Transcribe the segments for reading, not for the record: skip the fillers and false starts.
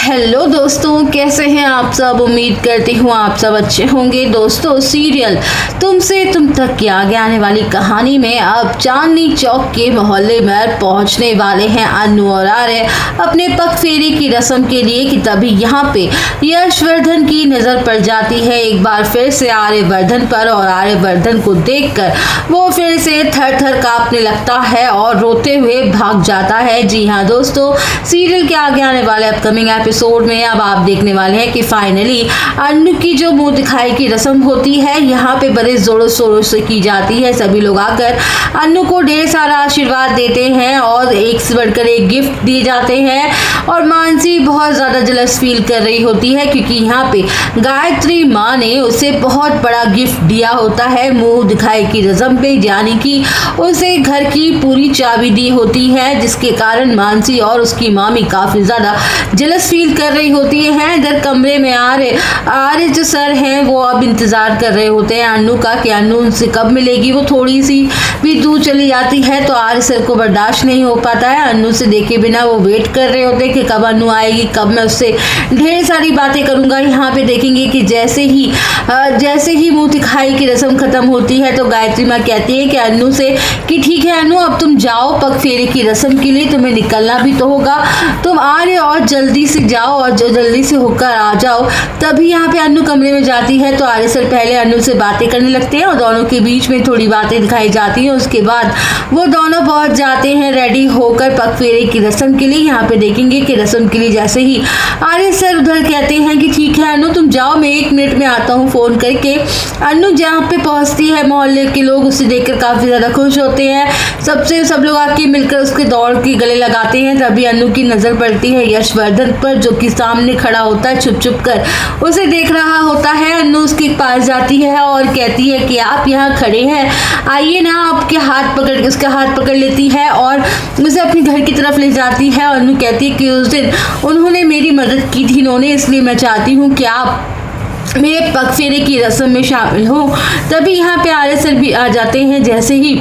Hello दोस्तों, कैसे हैं आप सब। उम्मीद करती हूँ आप सब अच्छे होंगे। दोस्तों, सीरियल तुमसे तुम तक की आगे आने वाली कहानी में अब चांदनी चौक के मोहल्ले में पहुंचने वाले हैं अन्नू और आर्य अपने पग फेरे की रस्म के लिए कि तभी यहाँ पे यशवर्धन की नज़र पड़ जाती है एक बार फिर से आर्यवर्धन पर। और आर्यवर्धन को देखकर वो फिर से थर थर कांपने लगता है और रोते हुए भाग जाता है। जी हाँ दोस्तों, सीरियल के आगे आने वाले अपकमिंग एपिसोड में अब आप देखने वाले हैं कि फाइनली अन्नू की जो मुंह दिखाई की रस्म होती है यहाँ पे बड़े जोरों शोरों से की जाती है। सभी लोग आकर अन्नू को ढेर सारा आशीर्वाद देते हैं और एक से बढ़कर एक गिफ्ट दिए जाते हैं। और मानसी बहुत ज़्यादा जलस फील कर रही होती है क्योंकि यहाँ पे गायत्री माँ ने उसे बहुत बड़ा गिफ्ट दिया होता है मुंह दिखाई की रस्म पे, यानी कि उसे घर की पूरी चाबी दी होती है, जिसके कारण मानसी और उसकी मामी काफ़ी ज़्यादा जलस फील कर रही होती है। इधर कमरे में आर्य जो सर हैं वो अब इंतज़ार कर रहे होते हैं अन्नू का कि अन्नू उनसे कब मिलेगी। वो थोड़ी सी भी दूर चली जाती है तो आर्य सर को बर्दाश्त नहीं हो पाता है। अन्नू से देखे बिना वो वेट कर रहे होते हैं कि कब अन्नू आएगी, कब मैं उससे ढेर सारी बातें करूँगा। यहाँ पे देखेंगे कि जैसे ही मुँह दिखाई की रस्म ख़त्म होती है तो गायत्री माँ कहती है कि अन्नू से कि ठीक है अन्नू, अब तुम जाओ पग फेरे की रस्म के लिए, तुम्हें निकलना भी तो होगा, तुम आर्य और जल्दी से जाओ और जो जल्दी से होकर आ जाओ। तभी यहाँ पे अन्नू कमरे में जाती है तो आर्य सर पहले अन्नू से बातें करने लगते हैं और दोनों के बीच में थोड़ी बातें दिखाई जाती हैं। उसके बाद वो दोनों पहुंच जाते हैं रेडी होकर पग फेरे की रस्म के लिए। यहाँ पे देखेंगे कि रस्म के लिए जैसे ही आर्य सर उधर कहते हैं कि ठीक है अन्नू तुम जाओ, मैं 1 मिनट में आता हूँ फ़ोन करके। अन्नू जहाँ पे पहुँचती है मोहल्ले के लोग उसे देखकर काफ़ी ज़्यादा खुश होते हैं। सब लोग आके मिलकर उसके दौड़ के गले लगाते हैं। तभी अन्नू की नज़र पड़ती है यशवर्धन पर, जो कि सामने खड़ा होता है छुप कर उसे देख रहा होता है। अन्नू उसके पास जाती है और कहती है कि आप यहाँ खड़े हैं, आइए ना। आपके हाथ पकड़ के उसका हाथ पकड़ लेती है और उसे अपने घर की तरफ ले जाती है। और अन्नू कहती है कि उस दिन उन्होंने मेरी मदद की थी इन्होंने, इसलिए मैं चाहती हूँ कि आप मेरे पग फेरे की रस्म में शामिल हो। तभी यहाँ पे आर्य सर भी आ जाते हैं। जैसे ही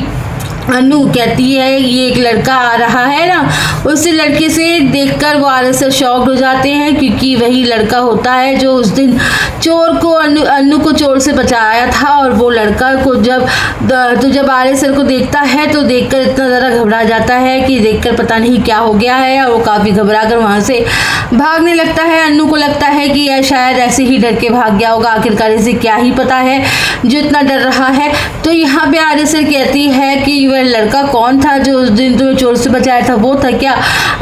अन्नू कहती है ये एक लड़का आ रहा है ना, उस लड़के से देखकर वो आर्य सर शॉक्ड हो जाते हैं क्योंकि वही लड़का होता है जो उस दिन चोर को अन्नू को चोर से बचाया था। और वो लड़का को जब आर्य सर को देखता है तो देखकर इतना ज़्यादा घबरा जाता है कि देखकर पता नहीं क्या हो गया है और वो काफ़ी घबरा कर वहाँ से भागने लगता है। अन्नू को लगता है कि यह शायद ऐसे ही डर के भाग गया होगा, आखिरकार इसे क्या ही पता है जो इतना डर रहा है। तो यहाँ पे आर्य सर कहती है कि वह लड़का कौन था जो उस दिन तुम्हें चोर से बचाया था, वो था क्या,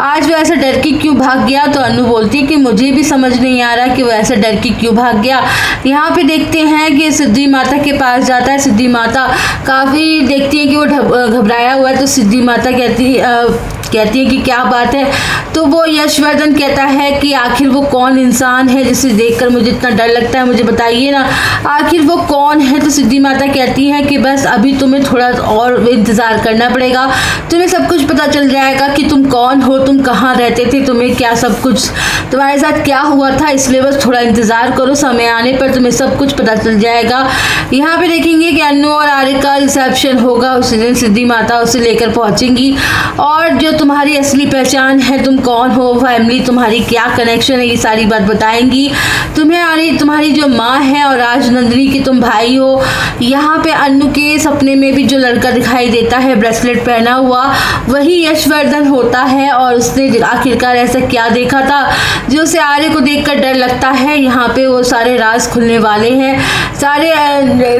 आज वो ऐसा डर के क्यों भाग गया। तो अन्नू बोलती है कि मुझे भी समझ नहीं आ रहा कि वो ऐसा डर के क्यों भाग गया। यहाँ पे देखते हैं कि सिद्धि माता के पास जाता है। सिद्धि माता काफ़ी देखती है कि वो घबराया हुआ है तो सिद्धि माता कहती है कि क्या बात है। तो वो यशवर्धन कहता है कि आखिर वो कौन इंसान है जिसे देखकर मुझे इतना डर लगता है, मुझे बताइए ना आखिर वो कौन है। तो सिद्धि माता कहती है कि बस अभी तुम्हें थोड़ा और इंतज़ार करना पड़ेगा, तुम्हें सब कुछ पता चल जाएगा कि तुम कौन हो, तुम कहाँ रहते थे, तुम्हें क्या सब कुछ तुम्हारे साथ क्या हुआ था, इसलिए बस थोड़ा इंतज़ार करो, समय आने पर तुम्हें सब कुछ पता चल जाएगा। यहाँ पे देखेंगे कि अन्नू और आर्य का रिसेप्शन होगा। उस दिन सिद्धि माता उसे लेकर पहुँचेंगी और जो तुम्हारी असली पहचान है, तुम कौन हो, फैमिली तुम्हारी क्या कनेक्शन है, ये सारी बात बताएंगी तुम्हें। तुम्हारी जो माँ है और राजनंदिनी के तुम भाई हो। यहाँ पे अन्नू के सपने में भी जो लड़का दिखाई देता है ब्रेसलेट पहना हुआ, वही यशवर्धन होता है। और उसने आखिरकार ऐसा क्या देखा था जो उसे आर्य को देखकर डर लगता है। यहाँ पे वो सारे राज खुलने वाले हैं, सारे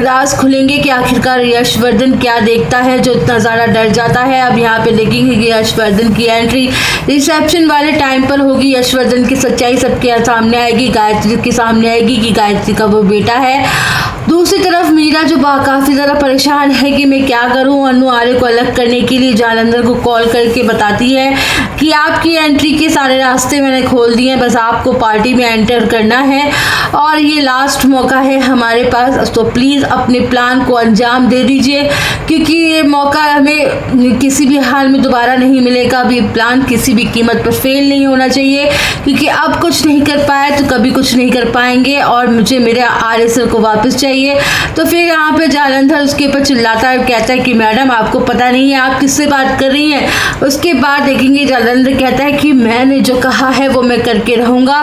राज खुलेंगे कि आखिरकार यशवर्धन क्या देखता है जो इतना ज़्यादा डर जाता है। अब यहाँ पे देखेंगे कि यशवर्धन की एंट्री रिसेप्शन वाले टाइम पर होगी। यशवर्धन की सच्चाई सबके सामने आएगी, गायत्री के सामने आएगी कि गायत्री का वो बेटा है। दूसरी तरफ मीरा जो काफ़ी ज़्यादा परेशान है कि मैं क्या करूं। अन्नू आर्य को अलग करने के लिए जालंधर को कॉल करके बताती है कि आपकी एंट्री के सारे रास्ते मैंने खोल दिए हैं, बस आपको पार्टी में एंटर करना है और ये लास्ट मौका है हमारे पास, तो प्लीज़ अपने प्लान को अंजाम दे दीजिए क्योंकि ये मौका हमें किसी भी हाल में दोबारा नहीं मिलेगा। करने का भी प्लान किसी भी कीमत पर फेल नहीं होना चाहिए, क्योंकि अब कुछ नहीं कर पाए तो कभी कुछ नहीं कर पाएंगे और मुझे मेरे आर्य सर को वापस चाहिए। तो फिर यहाँ पे जालंधर उसके ऊपर चिल्लाता है और कहता है कि मैडम आपको पता नहीं है आप किससे बात कर रही हैं। उसके बाद देखेंगे जालंधर कहता है कि मैंने जो कहा है वो मैं करके रहूँगा,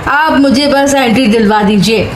आप मुझे बस एंट्री दिलवा दीजिए।